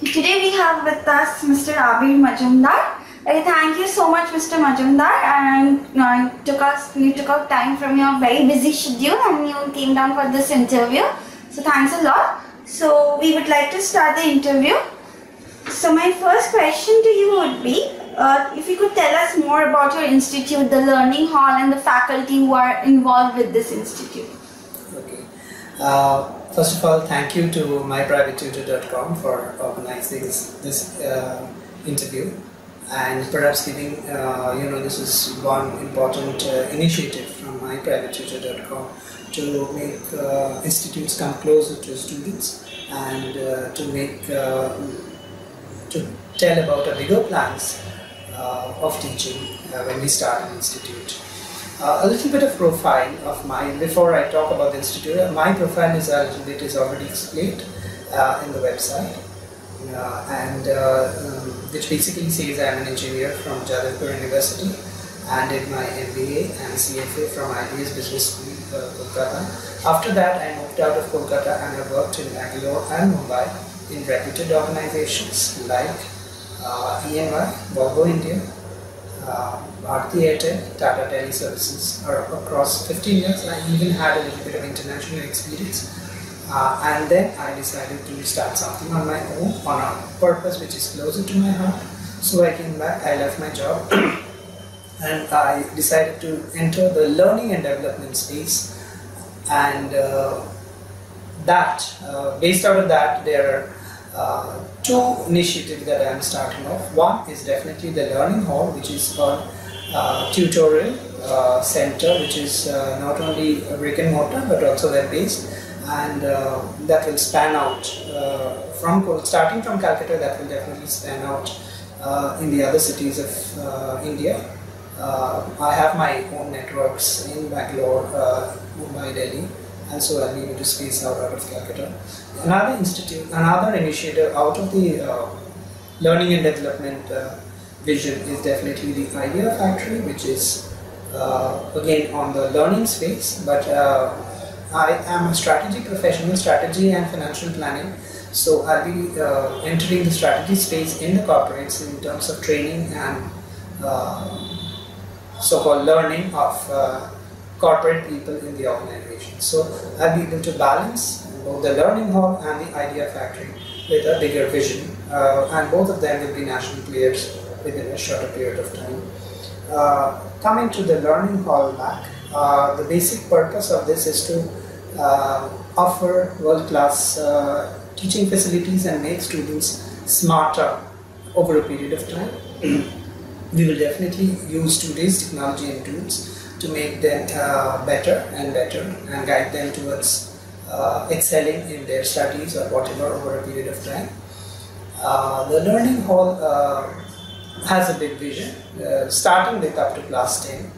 Today we have with us Mr. Abir Mozoomdar. Thank you so much, Mr. Mozoomdar, and you took out time from your very busy schedule and you came down for this interview. So thanks a lot. So we would like to start the interview. So my first question to you would be, if you could tell us more about your institute, the learning hall and the faculty who are involved with this institute. Okay. First of all, thank you to MyPrivateTutor.com for organizing this interview, and perhaps giving, this is one important initiative from MyPrivateTutor.com to make institutes come closer to students and to tell about the bigger plans of teaching when we start an institute. A little bit of profile of mine before I talk about the institute. My profile is a little bit already explained in the website, which basically says I am an engineer from Jadavpur University and did my MBA and CFA from IBS Business School, Kolkata. After that, I moved out of Kolkata and I worked in Bangalore and Mumbai in reputed organizations like EMI, Volvo India, Bharti Airtel, Tata Teleservices. Across 15 years, I even had a little bit of international experience. And then I decided to start something on my own, on a purpose which is closer to my heart. So I came back, I left my job, and I decided to enter the learning and development space. And based out of that, there are two initiatives that I am starting off. One is definitely the learning hall, which is called tutorial center, which is not only a brick and mortar but also web-based, and that will span out starting from Calcutta. That will definitely span out in the other cities of India. I have my own networks in Bangalore, Mumbai, Delhi, and so I'll be able to space out of Calcutta. Another initiative out of the learning and development vision is definitely the Idea Factory, which is again on the learning space, but I am a strategy professional, strategy and financial planning, so I'll be entering the strategy space in the corporates in terms of training and so-called learning of corporate people in the organization. So I'll be able to balance both the learning hall and the Idea Factory with a bigger vision, and both of them will be national players within a shorter period of time. Coming to the learning hall back, the basic purpose of this is to offer world-class teaching facilities and make students smarter over a period of time. We will definitely use today's technology and tools to make them better and guide them towards excelling in their studies or whatever over a period of time. The learning hall has a big vision, starting with up to class 10,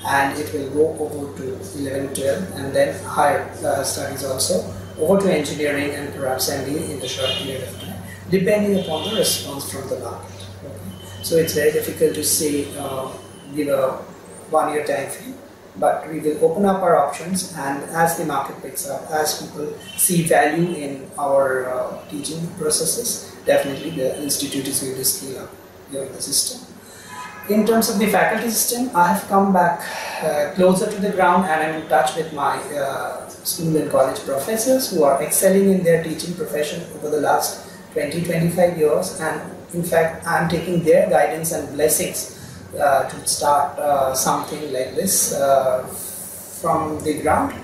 and it will go over to 11, 12, and then higher studies also, over to engineering and perhaps MBA in a short period of time, depending upon the response from the market. Okay. So it's very difficult to say, give a one-year time frame, but we will open up our options, and as the market picks up, as people see value in our teaching processes, definitely the institute is going to scale up during the system. In terms of the faculty system, I have come back closer to the ground, and I'm in touch with my school and college professors who are excelling in their teaching profession over the last 20-25 years, and in fact I'm taking their guidance and blessings to start something like this from the ground.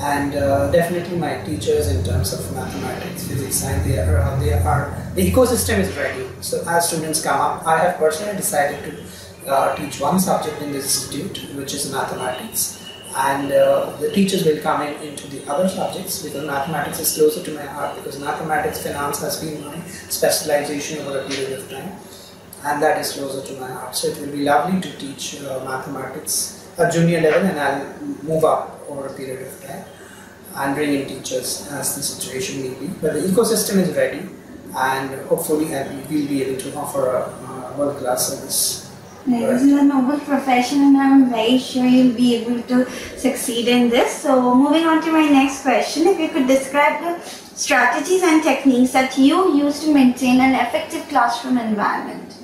And definitely my teachers in terms of mathematics, physics, science, the ecosystem is ready. So as students come up, I have personally decided to teach one subject in this institute, which is mathematics, and the teachers will come into the other subjects, because mathematics is closer to my heart, because mathematics, finance has been my specialization over a period of time, and that is closer to my heart. So it will be lovely to teach mathematics at junior level, and I'll move up over a period of time and bring in teachers as the situation may be. But the ecosystem is ready, and hopefully we'll be able to offer a world-class service This is a noble profession and I'm very sure you'll be able to succeed in this. So moving on to my next question, if you could describe the strategies and techniques that you use to maintain an effective classroom environment.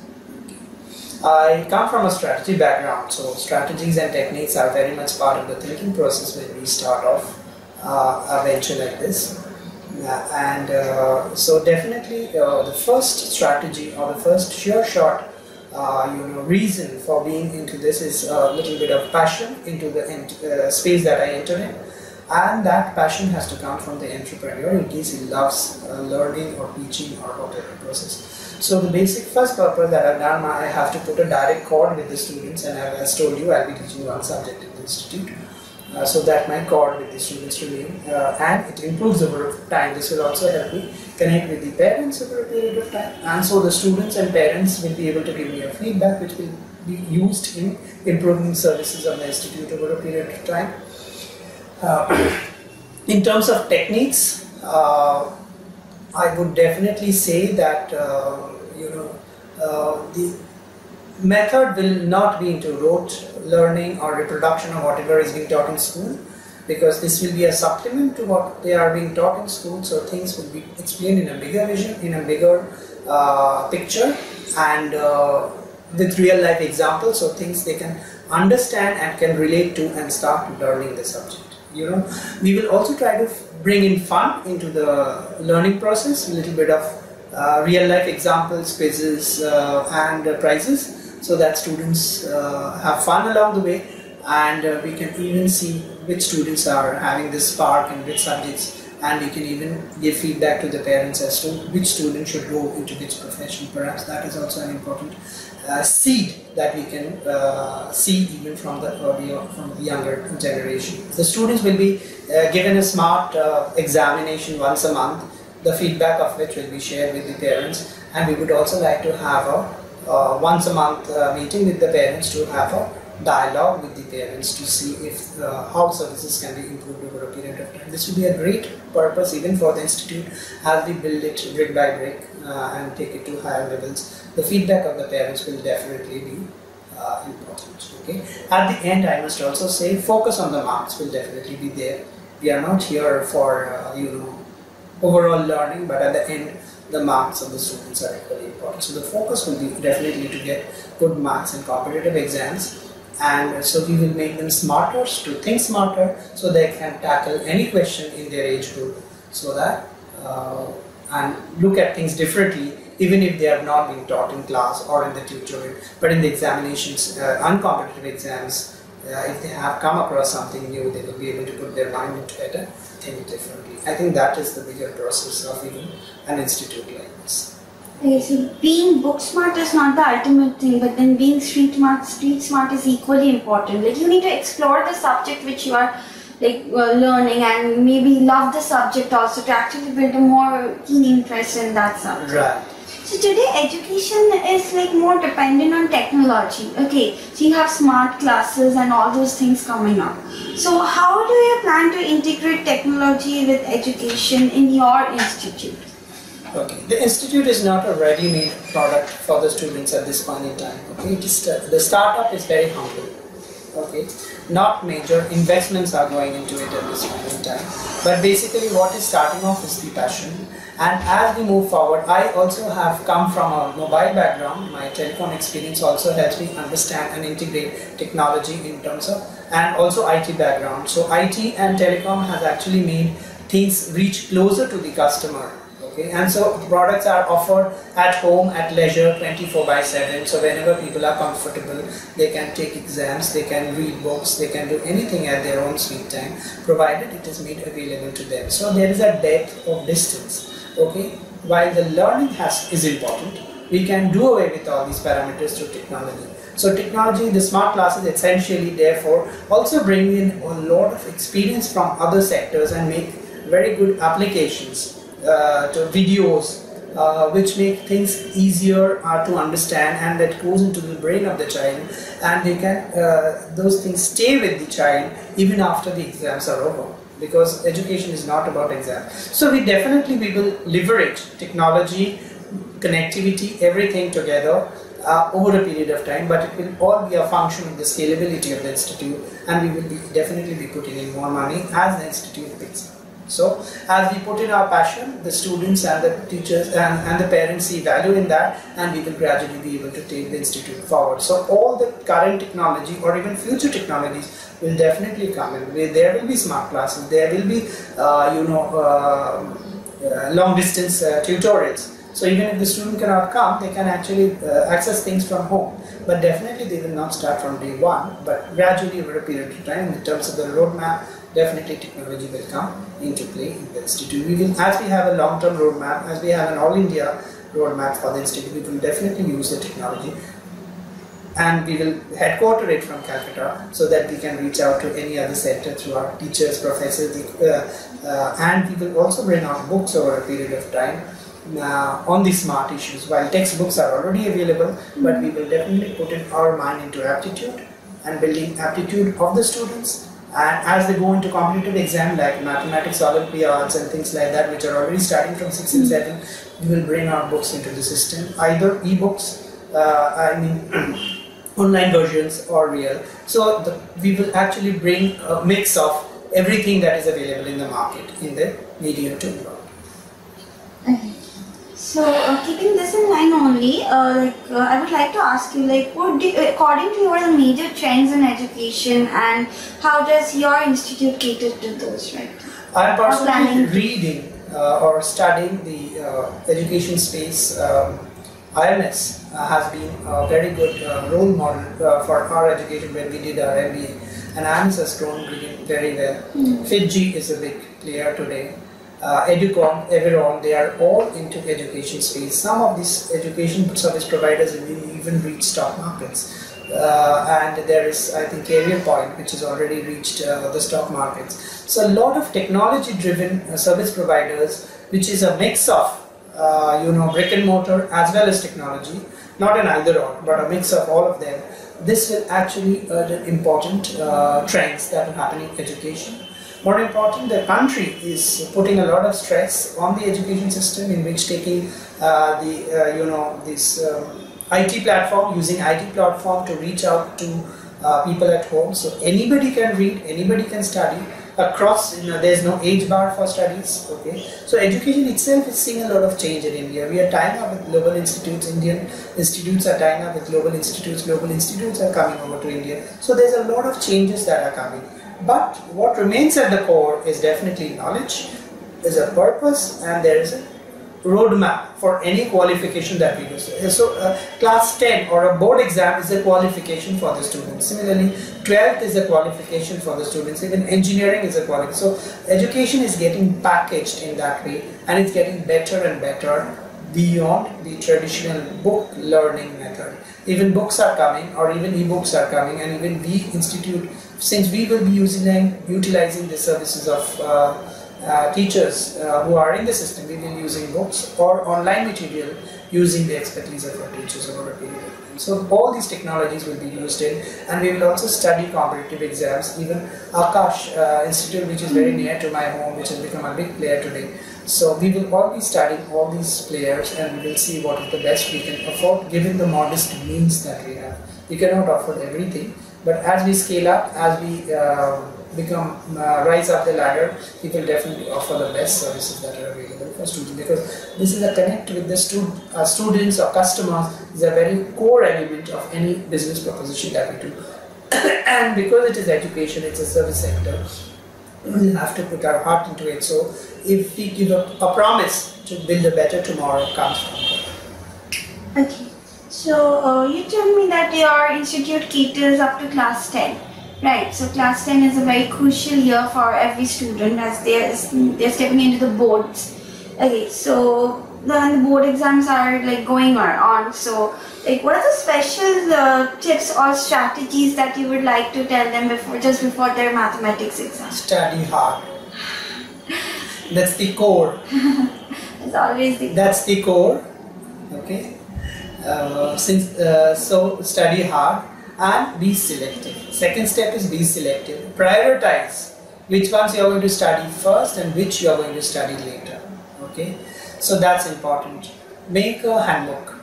I come from a strategy background, so strategies and techniques are very much part of the thinking process when we start off a venture like this. So definitely the first strategy or the first sure shot reason for being into this is a little bit of passion into the space that I enter in, and that passion has to come from the entrepreneur in case he loves learning or teaching or whatever process. So the basic first purpose that I've done, I have to put a direct cord with the students, and as told you, I'll be teaching one subject in the institute. So that my cord with the students remain, and it improves over time. This will also help me connect with the parents over a period of time, and so the students and parents will be able to give me a feedback which will be used in improving services of the institute over a period of time. In terms of techniques, I would definitely say that the method will not be into rote learning or reproduction of whatever is being taught in school, because this will be a supplement to what they are being taught in school. So things will be explained in a bigger vision, in a bigger picture, and with real life examples, so things they can understand and can relate to and start learning the subject. We will also try to bring in fun into the learning process, a little bit of real life examples, quizzes and prizes, so that students have fun along the way, and we can even see which students are having this spark in which subjects, and we can even give feedback to the parents as to which student should go into which profession. Perhaps that is also an important seed that we can see even from the younger generation. The students will be given a smart examination once a month, the feedback of which will be shared with the parents, and we would also like to have a once a month meeting with the parents to have a dialogue with the parents to see if how services can be improved over a period of time. This will be a great purpose even for the institute as we build it brick by brick and take it to higher levels. The feedback of the parents will definitely be important. Okay. At the end, I must also say focus on the marks will definitely be there. We are not here for overall learning, but at the end the marks of the students are equally important. So the focus will be definitely to get good marks in competitive exams, and so we will make them smarter, to think smarter, so they can tackle any question in their age group, so that and look at things differently, even if they are not being taught in class or in the tutorial, but in the examinations, uncompetitive exams, if they have come across something new, they will be able to put their mind into it and think differently. I think that is the bigger process of even an institute like this. Okay, so being book smart is not the ultimate thing, but then being street smart is equally important. Like you need to explore the subject which you are learning, and maybe love the subject also to actually build a more keen interest in that subject. Right. So today education is more dependent on technology. Okay, so you have smart classes and all those things coming up. So how do you plan to integrate technology with education in your institute? Okay, the institute is not a ready-made product for the students at this point in time. Okay, the startup is very humble. Okay, not major investments are going into it at this point in time, but basically what is starting off is the passion. And as we move forward, I also have come from a mobile background. My telecom experience also helps me understand and integrate technology in terms of, and also IT background. So IT and telecom has actually made things reach closer to the customer. Okay, and so products are offered at home, at leisure, 24/7. So whenever people are comfortable, they can take exams, they can read books, they can do anything at their own sweet time, provided it is made available to them. So there is a depth of distance. Okay, while the learning is important, we can do away with all these parameters through technology. So technology, the smart classes essentially therefore also bring in a lot of experience from other sectors and make very good applications to videos which make things easier to understand, and that goes into the brain of the child, and they can those things stay with the child even after the exams are over, because education is not about exams. So we will leverage technology, connectivity, everything together over a period of time, but it will all be a function of the scalability of the institute, and we will definitely be putting in more money as the institute picks up. So as we put in our passion, the students and the teachers and the parents see value in that, and we will gradually be able to take the institute forward. So all the current technology or even future technologies will definitely come in. There will be smart classes, there will be long distance tutorials. So even if the student cannot come, they can actually access things from home. But definitely they will not start from day one, but gradually over a period of time, in terms of the roadmap, definitely technology will come into play in the institute. We will, as we have a long-term roadmap, as we have an all-India roadmap for the institute, we will definitely use the technology, and we will headquarter it from Calcutta so that we can reach out to any other center through our teachers, professors, and we will also bring out books over a period of time on the smart issues. While textbooks are already available, but we will definitely put in our mind into aptitude and building aptitude of the students. And as they go into competitive exam like mathematics, Olympiads and things like that, which are already starting from 6 and 7, we will bring our books into the system, either e-books, online versions or real. So we will actually bring a mix of everything that is available in the market in the medium to long. Okay. So, keeping this in mind only, I would like to ask you, according to you, what are the major trends in education, and how does your institute cater to those, right? I am personally reading or studying the education space. IMS has been a very good role model for our education when we did our MBA, and IMS has grown very well. Fiji is a big player today. Educom, Everon, they are all into education space. Some of these education service providers will even reach stock markets. And there is, I think, Career Point, which has already reached the stock markets. So a lot of technology-driven service providers, which is a mix of brick and mortar as well as technology, not an either or, but a mix of all of them. This will actually important trends that are happening in education. More important, the country is putting a lot of stress on the education system, in which taking this IT platform, using IT platform to reach out to people at home. So anybody can read, anybody can study across. There is no age bar for studies. Okay, so education itself is seeing a lot of change in India. We are tying up with global institutes. Indian institutes are tying up with global institutes. Global institutes are coming over to India. So there's a lot of changes that are coming. But what remains at the core is definitely knowledge, is a purpose, and there is a roadmap for any qualification that we do. So class 10 or a board exam is a qualification for the students. Similarly, 12th is a qualification for the students. Even engineering is a qualification. So education is getting packaged in that way, and it's getting better and better beyond the traditional book learning method. Even books are coming, or even e-books are coming, and even we institute, since we will be utilizing the services of teachers who are in the system, we will be using books or online material using the expertise of our teachers over a period of time. So all these technologies will be used in, and we will also study competitive exams. Even Akash Institute, which is very near to my home, which has become a big player today. So we will all be studying all these players, and we will see what is the best we can afford given the modest means that we have. We cannot afford everything, but as we scale up, as we rise up the ladder, we will definitely offer the best services that are available for students, because this is a connect with the students or customers is a very core element of any business proposition that we do. And because it is education, it's a service sector, we have to put our heart into it. So if we give a promise to build a better tomorrow, comes from that. Okay. So you told me that your institute caters up to class 10. Right, so class 10 is a very crucial year for every student as they're stepping into the boards. Okay, so the board exams are going on. So what are the special tips or strategies that you would like to tell them just before their mathematics exam? Study hard. That's the core. It's always the core. That's the core. Okay. So study hard and be selective. Second step is be selective. Prioritize which ones you are going to study first and which you are going to study later. Okay, so that's important. Make a handbook,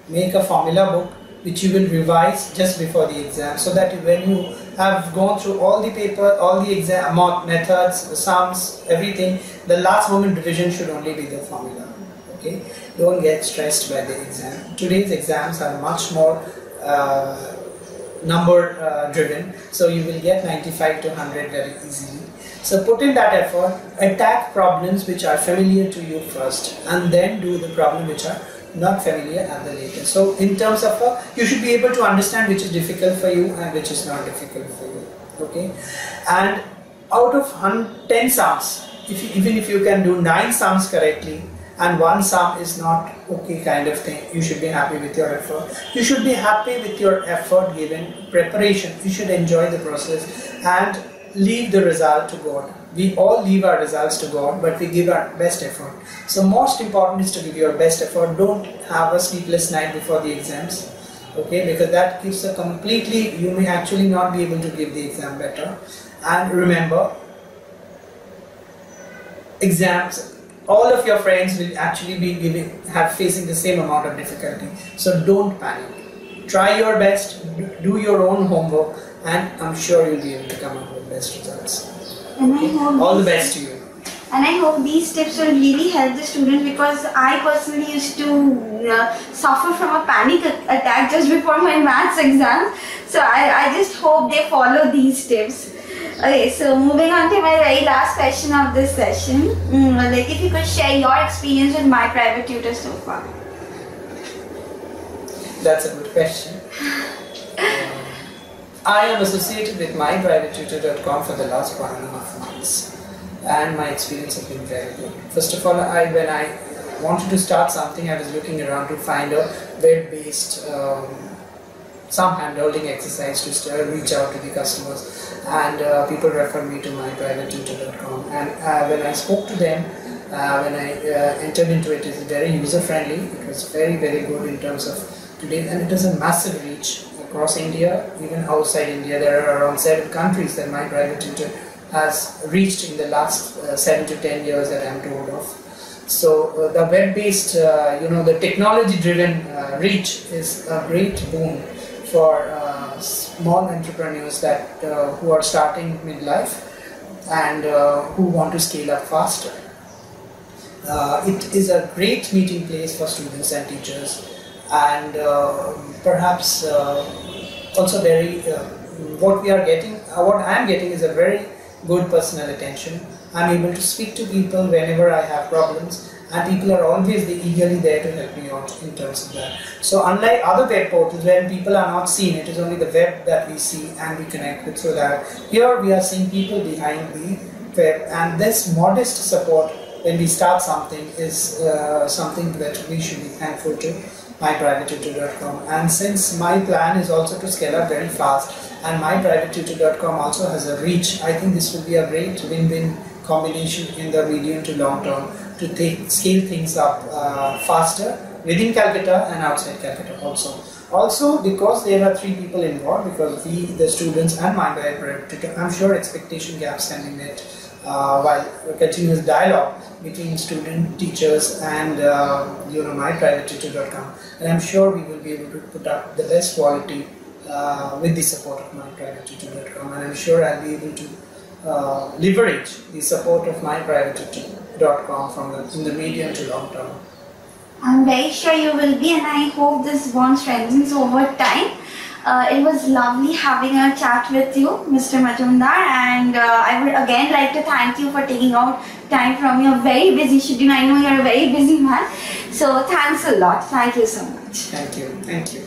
make a formula book, which you will revise just before the exam, so that when you have gone through all the paper, all the exam methods, sums, everything, the last moment revision should only be the formula. Okay, don't get stressed by the exam. Today's exams are much more number driven, so you will get 95 to 100 very easily. So put in that effort, attack problems which are familiar to you first, and then do the problem which are not familiar at the later. So in terms of you should be able to understand which is difficult for you and which is not difficult for you. Okay, and out of 10 sums, even if you can do 9 sums correctly and 1 sum is not okay kind of thing, you should be happy with your effort. You should be happy with your effort given preparation. You should enjoy the process and leave the result to God. We all leave our results to God, but we give our best effort. So most important is to give your best effort. Don't have a sleepless night before the exams, okay, because that gives a completely, you may actually not be able to give the exam better. And remember, exams, all of your friends will actually be facing the same amount of difficulty. So don't panic. Try your best, do your own homework, and I'm sure you'll be able to come up with best results. And I hope all the best to you. And I hope these tips will really help the students, because I personally used to suffer from a panic attack just before my maths exam. So I just hope they follow these tips. Okay, so moving on to my very last question of this session. Like, if you could share your experience with MyPrivateTutor so far. That's a good question. I am associated with MyPrivateTutor.com for the last 1.5 months, and my experience has been very good. First of all, when I wanted to start something, I was looking around to find a web-based some hand-holding exercise to reach out to the customers, and people referred me to MyPrivateTutor.com. And when I spoke to them, when I entered into it, it's very user-friendly. It was very, very good in terms of today, and it has a massive reach across India, even outside India. There are around 7 countries that MyPrivateTutor has reached in the last 7 to 10 years that I'm told of. So the web-based, the technology-driven reach is a great boon for small entrepreneurs that who are starting midlife and who want to scale up faster. It is a great meeting place for students and teachers, and perhaps also very what I am getting is a very good personal attention. I'm able to speak to people whenever I have problems, and people are always eagerly there to help me out in terms of that. So unlike other web portals where people are not seen, it is only the web that we see and we connect with, so that here we are seeing people behind the web, and this modest support when we start something is something that we should be thankful to MyPrivateTutor.com. And since my plan is also to scale up very fast, and MyPrivateTutor.com also has a reach, I think this will be a great win-win combination in the medium to long term to scale things up faster within Calcutta and outside Calcutta also. Also, because there are 3 people involved, because we, the students and MyPrivateTutor, I'm sure expectation gaps can be met while continuous dialogue between student, teachers, and MyPrivateTutor.com. And I'm sure we will be able to put up the best quality with the support of MyPrivateTutor.com, and I'm sure I'll be able to leverage the support of MyPrivateTutor.com in the medium to long term. I'm very sure you will be, and I hope this bond strengthens over time. It was lovely having a chat with you, Mr. Mozoomdar, and I would again like to thank you for taking out time from your very busy schedule. I know you're a very busy man, so thanks a lot. Thank you so much. Thank you. Thank you.